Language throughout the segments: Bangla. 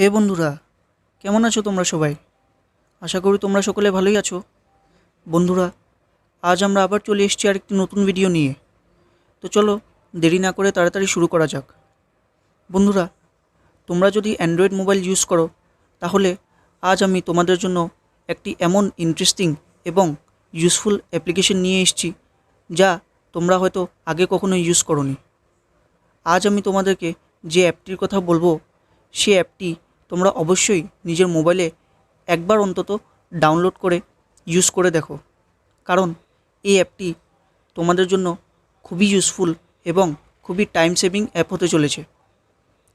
হে বন্ধুরা, কেমন আছো তোমরা সবাই? আশা করি তোমরা সকলে ভালোই আছো। বন্ধুরা, আজ আমরা আবার চলে এসেছি আরেকটি নতুন ভিডিও নিয়ে। তো চলো দেরি না করে তাড়াতাড়ি শুরু করা যাক। বন্ধুরা, তোমরা যদি অ্যান্ড্রয়েড মোবাইল ইউজ করো তাহলে আজ আমি তোমাদের জন্য একটি এমন ইন্টারেস্টিং এবং ইউজফুল অ্যাপ্লিকেশন নিয়ে এসেছি যা তোমরা হয়তো আগে কখনো ইউজ করোনি। আজ আমি তোমাদেরকে যে অ্যাপটির কথা বলবো সে অ্যাপটি তোমরা অবশ্যই নিজের মোবাইলে একবার অন্তত ডাউনলোড করে ইউজ করে দেখো, কারণ এই অ্যাপটি তোমাদের জন্য খুবই ইউজফুল এবং খুবই টাইম সেভিং অ্যাপ হতে চলেছে।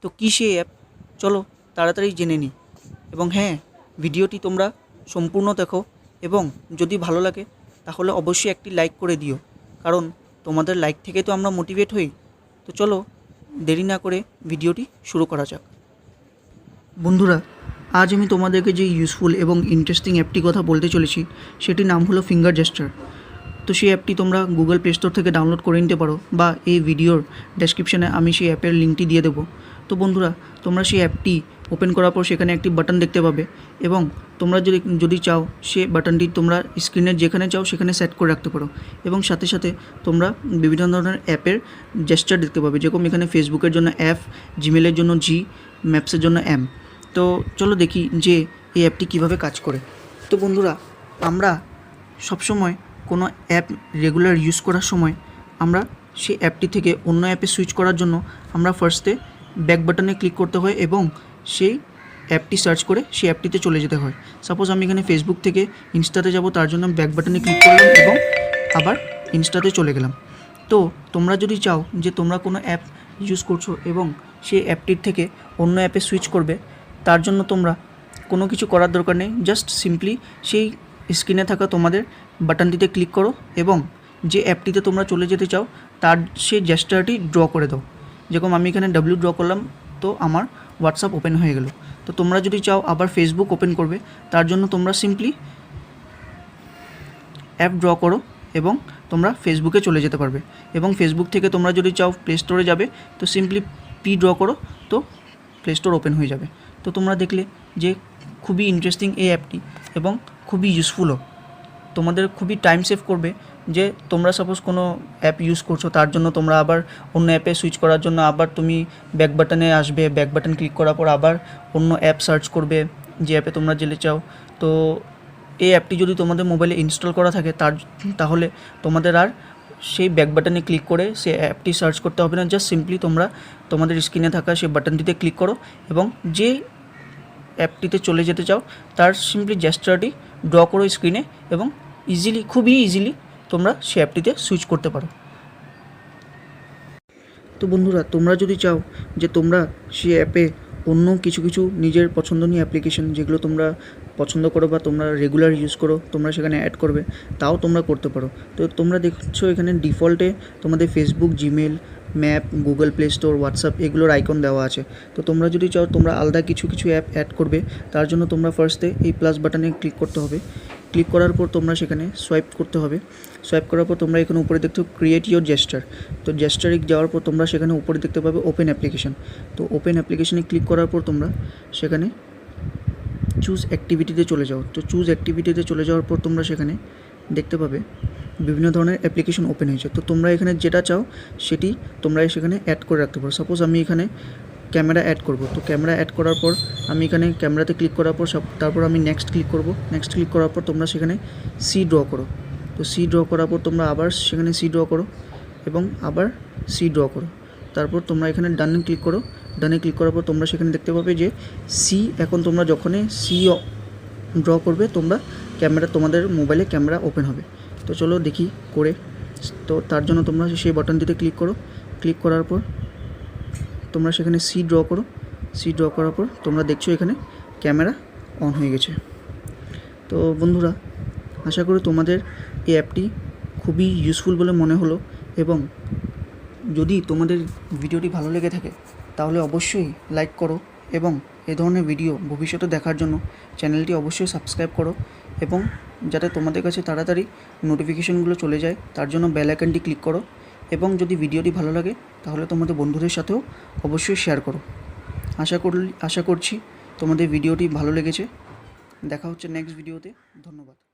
তো কী সেই অ্যাপ, চলো তাড়াতাড়ি জেনে নিই। এবং হ্যাঁ, ভিডিওটি তোমরা সম্পূর্ণ দেখো এবং যদি ভালো লাগে তাহলে অবশ্যই একটি লাইক করে দিও, কারণ তোমাদের লাইক থেকে তো আমরা মোটিভেট হই। তো চলো দেরি না করে ভিডিওটি শুরু করা যাক। বন্ধুরা, আজ আমি তোমাদেরকে যে ইউজফুল এবং ইন্টারেস্টিং অ্যাপটি কথা বলতে চলেছি সেটির নাম হলো ফিঙ্গার জেস্টার। তো সেই অ্যাপটি তোমরা গুগল প্লে স্টোর থেকে ডাউনলোড করে নিতে পারো, বা এই ভিডিওর ডেসক্রিপশানে আমি সেই অ্যাপের লিঙ্কটি দিয়ে দেবো। তো বন্ধুরা, তোমরা সেই অ্যাপটি ওপেন করার পর সেখানে একটি বাটন দেখতে পাবে, এবং তোমরা যদি চাও সে বাটনটি তোমরা স্ক্রিনের যেখানে চাও সেখানে সেট করে রাখতে পারো। এবং সাথে সাথে তোমরা বিভিন্ন ধরনের অ্যাপের জেস্টার দেখতে পাবে, যেরকম এখানে ফেসবুকের জন্য এফ, জিমেলের জন্য জি, ম্যাপসের জন্য এম। তো চলো দেখি যে এই অ্যাপটি কীভাবে কাজ করে। তো বন্ধুরা, আমরা সবসময় কোনো অ্যাপ রেগুলার ইউজ করার সময় আমরা সেই অ্যাপটি থেকে অন্য অ্যাপে সুইচ করার জন্য আমরা ফার্স্টে ব্যাক বাটনে ক্লিক করতে হয় এবং সেই অ্যাপটি সার্চ করে সেই অ্যাপটিতে চলে যেতে হয়। সাপোজ আমি এখানে ফেসবুক থেকে ইনস্টাতে যাব, তার জন্য ব্যাক বাটনে ক্লিক করলাম এবং আবার ইনস্টাতে চলে গেলাম। তো তোমরা যদি চাও যে তোমরা কোনো অ্যাপ ইউজ করছো এবং সেই অ্যাপটির থেকে অন্য অ্যাপে সুইচ করবে, তার জন্য তোমরা কোনো কিছু করার দরকার নেই। জাস্ট সিম্পলি সেই স্ক্রিনে থাকা তোমাদের বাটনটিতে ক্লিক করো এবং যে অ্যাপটিতে তোমরা চলে যেতে চাও তার সেই জেস্টারটি ড্র করে দাও। যেরকম আমি এখানে ডব্লিউ ড্র করলাম, তো আমার হোয়াটসঅ্যাপ ওপেন হয়ে গেল। তো তোমরা যদি চাও আবার ফেসবুক ওপেন করবে, তার জন্য তোমরা সিম্পলি অ্যাপ ড্র করো এবং তোমরা ফেসবুকে চলে যেতে পারবে। এবং ফেসবুক থেকে তোমরা যদি চাও প্লে স্টোরে যাবে, তো সিম্পলি পি ড্র করো, তো প্লে স্টোর ওপেন হয়ে যাবে। তো তোমরা দেখলে যে খুবই ইন্টারেস্টিং এই অ্যাপটি এবং খুবই ইউজফুলও। তোমাদের খুবই টাইম সেভ করবে, যে তোমরা সাপোজ কোনো অ্যাপ ইউজ করছো, তার জন্য তোমরা আবার অন্য অ্যাপে সুইচ করার জন্য আবার তুমি ব্যাক বাটনে আসবে, ব্যাক বাটন ক্লিক করার পর আবার অন্য অ্যাপ সার্চ করবে যে অ্যাপে তোমরা যেতে চাও। তো এই অ্যাপটি যদি তোমাদের মোবাইলে ইনস্টল করা থাকে তাহলে তোমাদের আর সেই ব্যাক বাটনে ক্লিক করে সেই অ্যাপটি সার্চ করতে হবে না। জাস্ট সিম্পলি তোমরা তোমাদের স্ক্রিনে থাকা সেই বাটনটিতে ক্লিক করো এবং যে অ্যাপটিতে চলে যেতে চাও তার সিম্পলি জেস্টারটি ড্র করো স্ক্রিনে, এবং খুবই ইজিলি তোমরা সেই অ্যাপটিতে সুইচ করতে পারো। তো বন্ধুরা, তোমরা যদি চাও যে তোমরা সেই অ্যাপে অন্য কিছু নিজের পছন্দনীয় অ্যাপ্লিকেশন যেগুলো তোমরা পছন্দ করো বা তোমরা রেগুলার ইউজ করো, তোমরা সেখানে অ্যাড করবে, তাও তোমরা করতে পারো। তো তোমরা দেখছো এখানে ডিফল্টে তোমাদের Facebook, Gmail, map, Google play store, WhatsApp এগুলোর আইকন দেওয়া আছে। তো তোমরা যদি চাও তোমরা আলাদা কিছু অ্যাপ অ্যাড করবে, তার জন্য তোমরা ফার্স্টে এই প্লাস বাটনে ক্লিক করতে হবে। ক্লিক করার পর তোমরা সেখানে সোয়াইপ করতে হবে। সোয়াইপ করার পর তোমরা এখানে উপরে দেখতে ক্রিয়েট ইউর জেস্টার। তো জেস্টারে যাওয়ার পর তোমরা সেখানে উপরে দেখতে পাবে ওপেন অ্যাপ্লিকেশন। তো ওপেন অ্যাপ্লিকেশনে ক্লিক করার পর তোমরা সেখানে চুজ অ্যাক্টিভিটিতে চলে যাও। তো চুজ অ্যাক্টিভিটিতে চলে যাওয়ার পর তোমরা সেখানে দেখতে পাবে বিভিন্ন ধরনের অ্যাপ্লিকেশন ওপেন হয়েছে। তো তোমরা এখানে যেটা চাও সেটি তোমরা সেখানে অ্যাড করে রাখতে পারো। সাপোজ আমি এখানে ক্যামেরা অ্যাড করব। তো ক্যামেরা অ্যাড করার পর আমি এখানে ক্যামেরাতে ক্লিক করার পর তারপর আমি নেক্সট ক্লিক করব। নেক্সট ক্লিক করার পর তোমরা সেখানে সি ড্র করো। তো সি ড্র করার পর তোমরা আবার সেখানে সি ড্র করো এবং আবার সি ড্র করো। তারপর তোমরা এখানে ডানে ক্লিক করো। ডানে ক্লিক করার পর তোমরা সেখানে দেখতে পাবে যে সি, এখন তোমরা যখনই সি ড্র করবে তোমরা তোমাদের মোবাইলে ক্যামেরা ওপেন হবে। তো চলো দেখি করে। তো তার জন্য তোমরা সেই বাটনটিতে ক্লিক করো। ক্লিক করার পর তোমরা সেখানে সি ড্র করো। সি ড্র করার পর তোমরা দেখছো এখানে ক্যামেরা অন হয়ে গেছে। তো বন্ধুরা, আশা করি তোমাদের এই অ্যাপটি খুবই ইউজফুল বলে মনে হলো, এবং যদি তোমাদের ভিডিওটি ভালো লেগে থাকে তাহলে অবশ্যই লাইক করো, এবং এই ধরনের ভিডিও ভবিষ্যতে দেখার জন্য চ্যানেলটি অবশ্যই সাবস্ক্রাইব করো, এবং যাতে তোমাদের কাছে তাড়াতাড়ি নোটিফিকেশনগুলো চলে যায় তার জন্য বেল আইকনটি ক্লিক করো। এবং যদি ভিডিওটি ভালো লাগে তাহলে তোমাদের বন্ধুদের সাথেও অবশ্যই শেয়ার করো। আশা করছি তোমাদের ভিডিওটি ভালো লেগেছে। দেখা হচ্ছে নেক্সট ভিডিওতে। ধন্যবাদ।